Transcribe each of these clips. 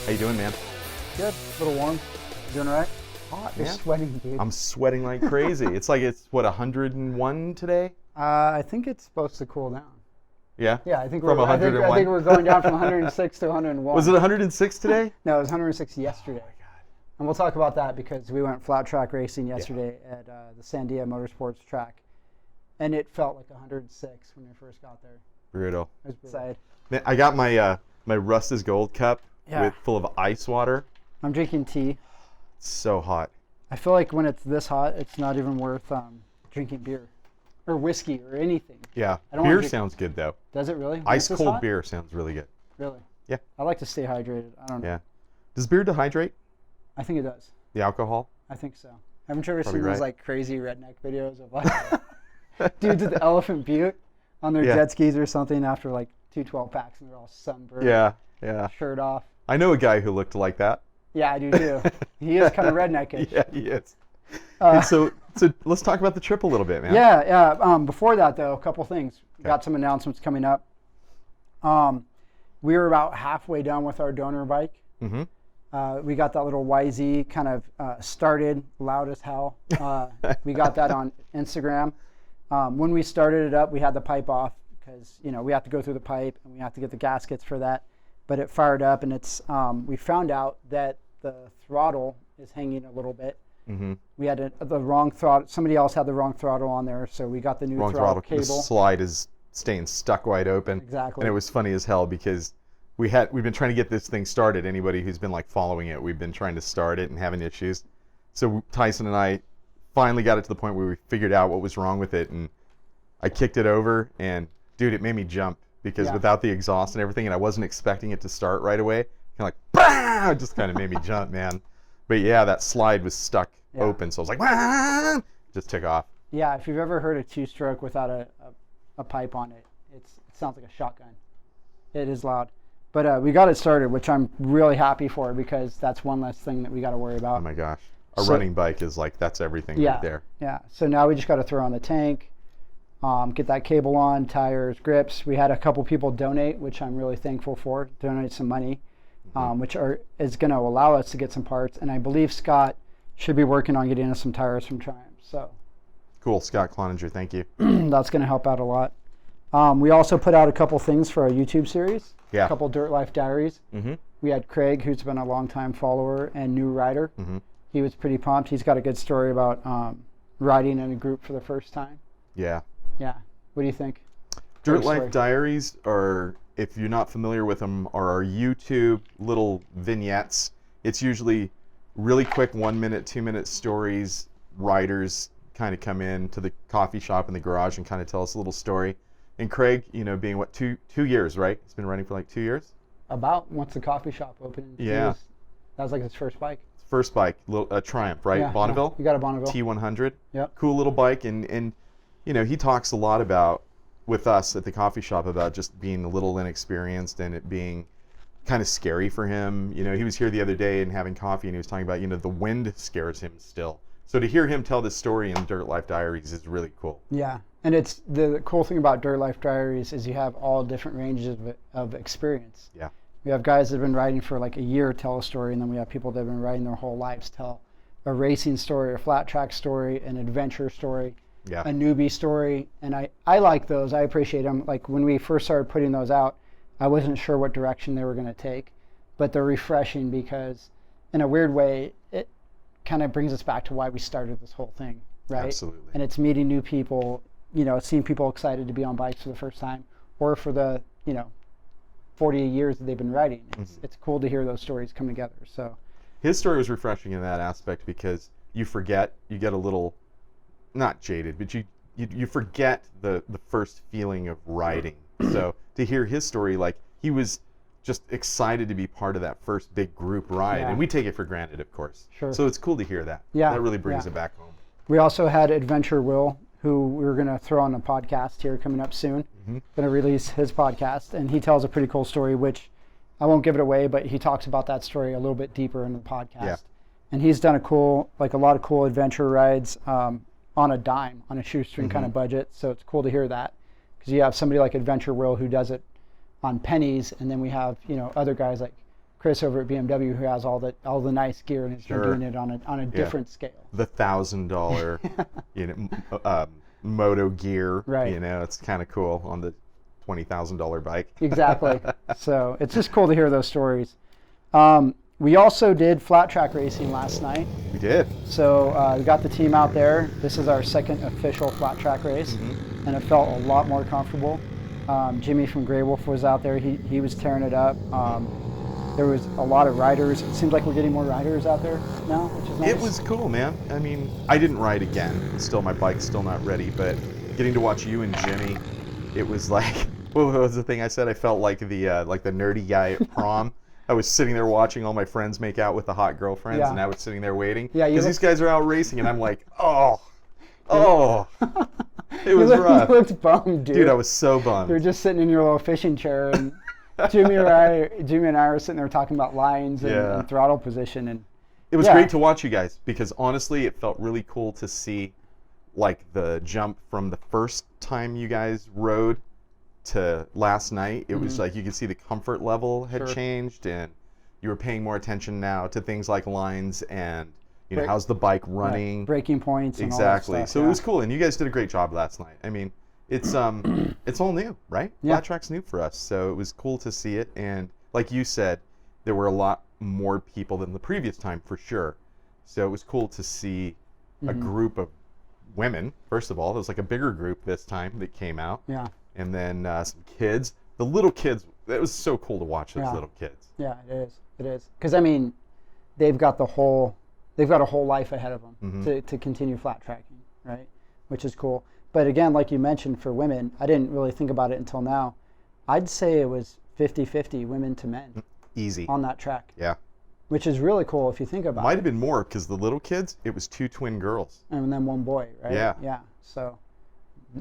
How you doing, man? Good. A little warm. Doing all right? Hot, You're man. sweating, dude. I'm sweating like crazy. It's 101 today? I think it's supposed to cool down. Yeah? Yeah, I think From I think 101? we're going down from 106 to 101. Was it 106 today? No, it was 106 yesterday. Oh my God. And we'll talk about that because we went flat track racing yesterday at the Sandia Motorsports track, and it felt like 106 when we first got there. Brutal. It was brutal. Man, I got my my Rust is Gold cup full of ice water. I'm drinking tea. It's so hot. I feel like when it's this hot, it's not even worth drinking beer or whiskey or anything. Yeah. I don't wanna Beer drink- sounds good though. Does it really? When Ice it's this cold hot? beer sounds really good. Really? Yeah. I like to stay hydrated. I don't know. Yeah. Does beer dehydrate I think it does. the alcohol? I think so. Haven't you ever Probably seen those right. like crazy redneck videos of like dudes at the Elephant Butte on their jet skis or something after like 2 12 packs and they're all sunburned, Yeah. shirt off. I know a guy who looked like that. Yeah, I do too. He is kind of redneckish. Yeah, he is. And so let's talk about the trip a little bit, man. Yeah. Before that though, a couple things. Okay. Got some announcements coming up. We were about halfway done with our donor bike. Mm-hmm. We got that little YZ kind of started loud as hell. We got that on Instagram. When we started it up, we had the pipe off because we have to go through the pipe and we have to get the gaskets for that. But it fired up, and it's we found out that the throttle is hanging a little bit. Mm-hmm. We had the wrong throttle. Somebody else had the wrong throttle on there, so we got the new Wrong throttle throttle. The cable. slide is staying stuck wide open. Exactly. And it was funny as hell because we've been trying to get this thing started. Anybody who's been following it, we've been trying to start it and having issues. So Thaison and I finally got it to the point where we figured out what was wrong with it, and I kicked it over, and dude, it made me jump because without the exhaust and everything, and I wasn't expecting it to start right away. Bah! It just kind of made me jump, man. But yeah, that slide was stuck open, so I was like, bah! Just took off. Yeah, if you've ever heard a two-stroke without a pipe on it, it sounds like a shotgun. It is loud. But we got it started, which I'm really happy for because that's one less thing that we got to worry about. Oh my gosh. A running bike is that's everything right there. Yeah, so now we just got to throw on the tank, get that cable on, tires, grips. We had a couple people donate, which I'm really thankful for, donate some money, which is going to allow us to get some parts. And I believe Scott should be working on getting us some tires from Triumph. So Cool, Scott Cloninger, thank you. that's going to help out a lot. We also put out a couple things for our YouTube series. Yeah. A couple Dirt Life Diaries. Mm-hmm. We had Craig, who's been a longtime follower and new rider. Mm-hmm. He was pretty pumped. He's got a good story about riding in a group for the first time. Yeah. Yeah. What do you think? Dirt Great story. Life Diaries are, if you're not familiar with them, are our YouTube little vignettes. It's usually really quick 1 minute, 2 minute stories. Riders kind of come in to the coffee shop in the garage and kind of tell us a little story. And Craig, being what, two years, right? He's been running for 2 years? About once the coffee shop opened. Yeah. That was like his first bike. First bike, a Triumph, right? Yeah, Bonneville? Yeah. You got a Bonneville. T100. Yep. Cool little bike. And he talks a lot about, with us at the coffee shop, about just being a little inexperienced and it being kind of scary for him. He was here the other day and having coffee and he was talking about, the wind scares him still. So to hear him tell this story in Dirt Life Diaries is really cool. Yeah. And it's the cool thing about Dirt Life Diaries is you have all different ranges of experience. Yeah. We have guys that have been riding for a year tell a story, and then we have people that have been riding their whole lives tell a racing story, a flat track story, an adventure story, a newbie story. And I like those. I appreciate them. Like when we first started putting those out, I wasn't sure what direction they were going to take, but they're refreshing because in a weird way, it kind of brings us back to why we started this whole thing, right? Absolutely. And it's meeting new people, seeing people excited to be on bikes for the first time or for the, 40 years that they've been riding. It's cool to hear those stories come together. So his story was refreshing in that aspect because you forget, you get a little, not jaded, but you forget the first feeling of riding. So to hear his story, he was just excited to be part of that first big group ride. Yeah. And we take it for granted, of course. Sure. So it's cool to hear that. Yeah. That really brings it back home. We also had Adventure Will, who we're going to throw on a podcast here coming up soon. Going to release his podcast, and he tells a pretty cool story, which I won't give it away, but he talks about that story a little bit deeper in the podcast. Yeah. And he's done a lot of cool adventure rides on a dime, on a shoestring kind of budget. So it's cool to hear that because you have somebody like Adventure Will who does it on pennies, and then we have other guys like Chris over at BMW, who has all the nice gear and is doing it on a different scale. The $1,000 moto gear, right. It's kind of cool on the $20,000 bike. Exactly. So it's just cool to hear those stories. We also did flat track racing last night. We did. So we got the team out there. This is our second official flat track race, and it felt a lot more comfortable. Jimmy from Grey Wolf was out there. He was tearing it up. There was a lot of riders. It seems like we're getting more riders out there now, which is nice. It was cool, man. I mean, I didn't ride again. Still, my bike's still not ready, but getting to watch you and Jimmy, it was like, what was the thing I said? I felt like the nerdy guy at prom. I was sitting there watching all my friends make out with the hot girlfriends, and I was sitting there waiting. Yeah, because these guys are out racing, and I'm like, oh. It was rough. You looked bummed, dude. Dude, I was so bummed. You were just sitting in your little fishing chair, and Jimmy and I were sitting there talking about lines and throttle position, and it was great to watch you guys, because honestly, it felt really cool to see, like, the jump from the first time you guys rode to last night. It was like you could see the comfort level had changed, and you were paying more attention now to things like lines and how's the bike running, braking points, and exactly. All that stuff, so it was cool, and you guys did a great job last night. I mean, it's it's all new, right? Flat track's new for us, so it was cool to see it. And like you said, there were a lot more people than the previous time for sure. So it was cool to see a group of women. First of all, there was like a bigger group this time that came out. Yeah. And then some kids. The little kids. It was so cool to watch those little kids. Yeah, it is. It is. Because I mean, they've got a whole life ahead of them to continue flat tracking, right? Which is cool. But again, like you mentioned, for women, I didn't really think about it until now. I'd say it was 50-50 women to men. Easy. On that track. Yeah. Which is really cool if you think about it. Might have been more, because the little kids, it was 2 twin girls. And then 1 boy, right? Yeah. Yeah. So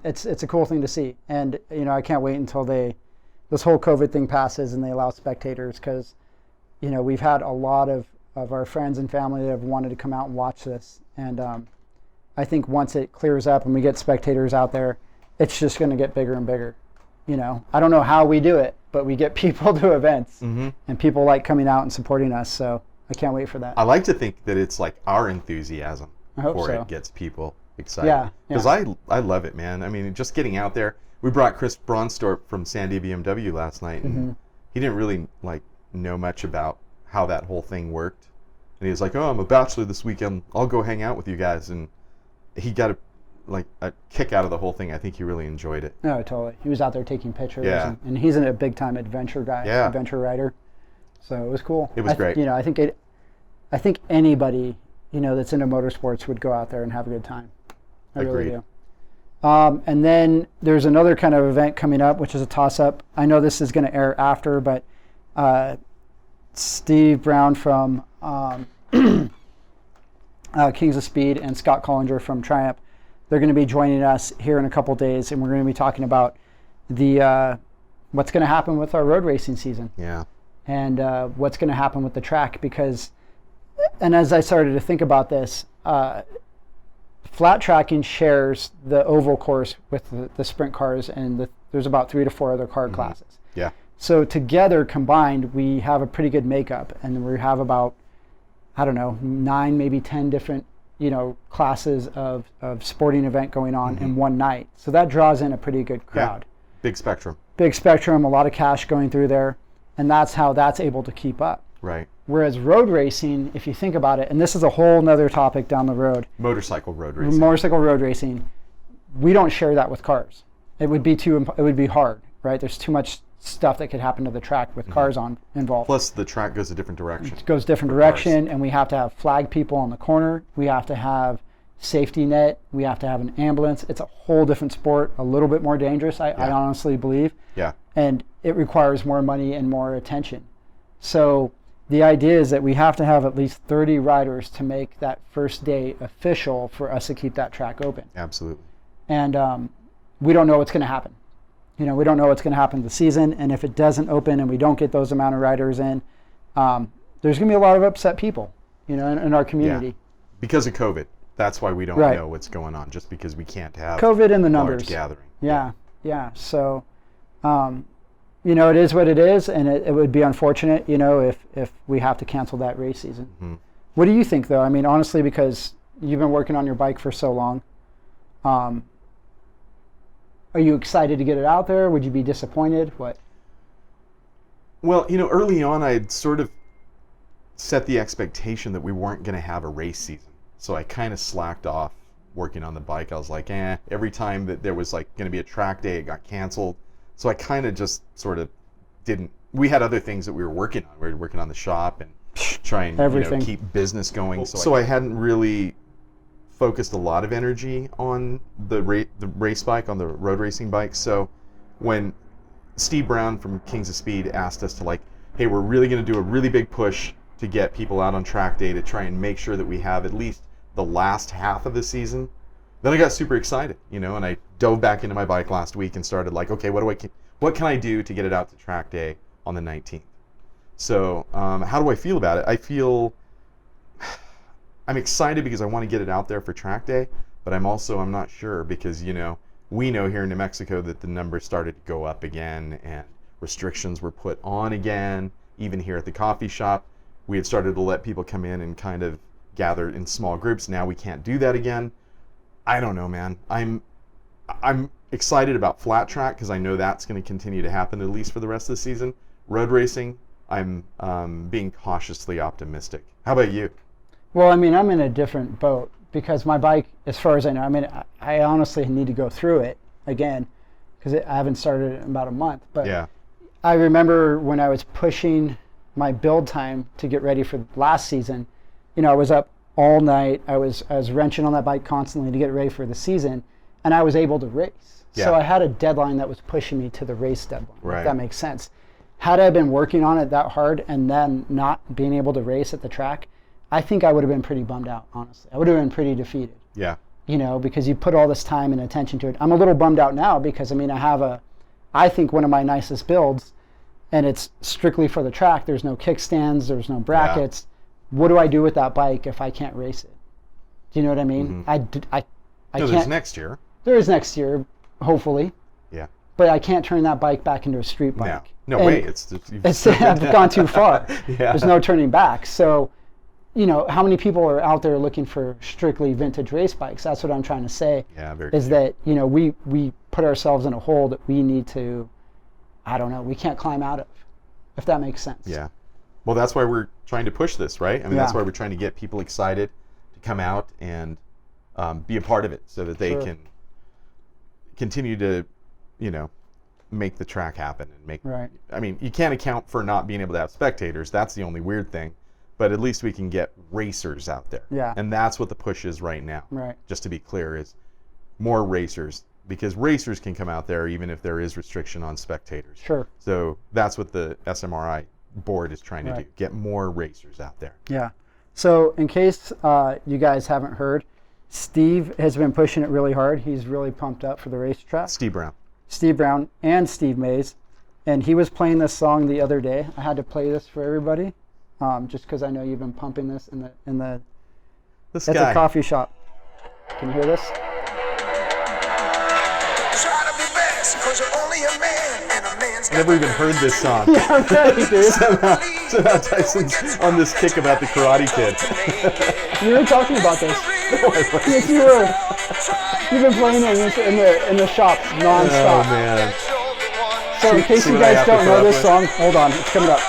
it's a cool thing to see. And, I can't wait until this whole COVID thing passes and they allow spectators, because, we've had a lot of our friends and family that have wanted to come out and watch this. And I think once it clears up and we get spectators out there, it's just going to get bigger and bigger. I don't know how we do it, but we get people to events, and people like coming out and supporting us. So I can't wait for that. I like to think that it's like our enthusiasm for it gets people excited. Yeah. Because I love it, man. I mean, just getting out there. We brought Chris Bronstorp from Sandy BMW last night, and he didn't really know much about how that whole thing worked. And he was like, "Oh, I'm a bachelor this weekend. I'll go hang out with you guys." And he got a kick out of the whole thing. I think he really enjoyed it. No, totally. He was out there taking pictures, and he's a big time adventure guy, adventure rider. So it was cool. It was great. I think anybody that's into motorsports would go out there and have a good time. I really do. And then there's another kind of event coming up, which is a toss-up. I know this is going to air after, but Steve Brown from Kings of Speed and Scott Collinger from Triumph, they're going to be joining us here in a couple days, and we're going to be talking about what's going to happen with our road racing season. Yeah. And what's going to happen with the track, and as I started to think about this, flat tracking shares the oval course with the sprint cars, and there's about 3 to 4 other car classes. Yeah. So together, combined, we have a pretty good makeup, and we have about, 9, maybe 10 different, classes of sporting event going on in one night. So that draws in a pretty good crowd. Yeah. Big spectrum. Big spectrum, a lot of cash going through there, and that's how that's able to keep up. Right. Whereas road racing, if you think about it, and this is a whole nother topic down the road. Motorcycle road racing. Motorcycle road racing, we don't share that with cars. It would be hard, right? There's too much stuff that could happen to the track with cars involved. Plus, the track goes a different direction. It goes different direction, and we have to have flag people on the corner. We have to have safety net. We have to have an ambulance. It's a whole different sport, a little bit more dangerous, I honestly believe. Yeah. And it requires more money and more attention. So the idea is that we have to have at least 30 riders to make that first day official for us to keep that track open. Absolutely. And we don't know what's going to happen. We don't know what's going to happen this season, and if it doesn't open and we don't get those amount of riders in, there's going to be a lot of upset people, in our community. Yeah. Because of COVID. That's why we don't know what's going on, just because we can't have COVID and the numbers. Large gathering. Yeah. So it is what it is, and it would be unfortunate, if we have to cancel that race season. Mm-hmm. What do you think, though? I mean, honestly, because you've been working on your bike for so long, are you excited to get it out there? Would you be disappointed? What? Well, early on, I'd sort of set the expectation that we weren't going to have a race season. So I kind of slacked off working on the bike. I was like, every time that there was like going to be a track day, it got canceled. So I kind of just sort of didn't. We had other things that we were working on. We were working on the shop and trying to keep business going. So I hadn't really focused a lot of energy on the race bike, on the road racing bike. So when Steve Brown from Kings of Speed asked us to hey, we're really going to do a really big push to get people out on track day to try and make sure that we have at least the last half of the season, then I got super excited, and I dove back into my bike last week and started okay, what can I do to get it out to track day on the 19th? So how do I feel about it? I'm excited because I want to get it out there for track day, but I'm not sure because, we know here in New Mexico that the numbers started to go up again and restrictions were put on again. Even here at the coffee shop, we had started to let people come in and kind of gather in small groups. Now we can't do that again. I don't know, man. I'm excited about flat track because I know that's going to continue to happen at least for the rest of the season. Road racing, I'm being cautiously optimistic. How about you? Well, I'm in a different boat because my bike, as far as I know, I honestly need to go through it again because I haven't started it in about a month. But yeah. I remember when I was pushing my build time to get ready for last season, I was up all night. I was wrenching on that bike constantly to get ready for the season, and I was able to race. Yeah. So I had a deadline that was pushing me to the race deadline. Right. If that makes sense. Had I been working on it that hard and then not being able to race at the track, I think I would have been pretty bummed out, honestly. I would have been pretty defeated. Yeah. Because you put all this time and attention to it. I'm a little bummed out now because, I have I think one of my nicest builds, and it's strictly for the track. There's no kickstands, there's no brackets. Yeah. What do I do with that bike if I can't race it? Do you know what I mean? Mm-hmm. I can't. There's next year. There is next year, hopefully. Yeah. But I can't turn that bike back into a street bike. No, wait. I've gone too far. Yeah. There's no turning back. So, how many people are out there looking for strictly vintage race bikes? That's what I'm trying to say. Yeah, very is true. That, we put ourselves in a hole that we need to, we can't climb out of, if that makes sense. Yeah. Well, that's why we're trying to push this, right? That's why we're trying to get people excited to come out and be a part of it so that they can continue to, make the track happen and make. Right. You can't account for not being able to have spectators. That's the only weird thing. But at least we can get racers out there. Yeah. And that's what the push is right now. Right. Just to be clear, is more racers, because racers can come out there even if there is restriction on spectators. Sure. So that's what the SMRI board is trying to do, get more racers out there. Yeah. So in case you guys haven't heard, Steve has been pushing it really hard. He's really pumped up for the racetrack. Steve Brown and Steve Maes. And he was playing this song the other day. I had to play this for everybody. Just because I know you've been pumping this at the coffee shop. Can you hear this? Try to be best, 'cause you're only a man, and a man's I never even heard this song. Yeah, right, dude. somehow Thaison's on this kick about the Karate Kid. You were talking about this. Yes, you were. You've been playing it in the shop nonstop. Oh man. So in case you guys don't know this song, hold on, it's coming up.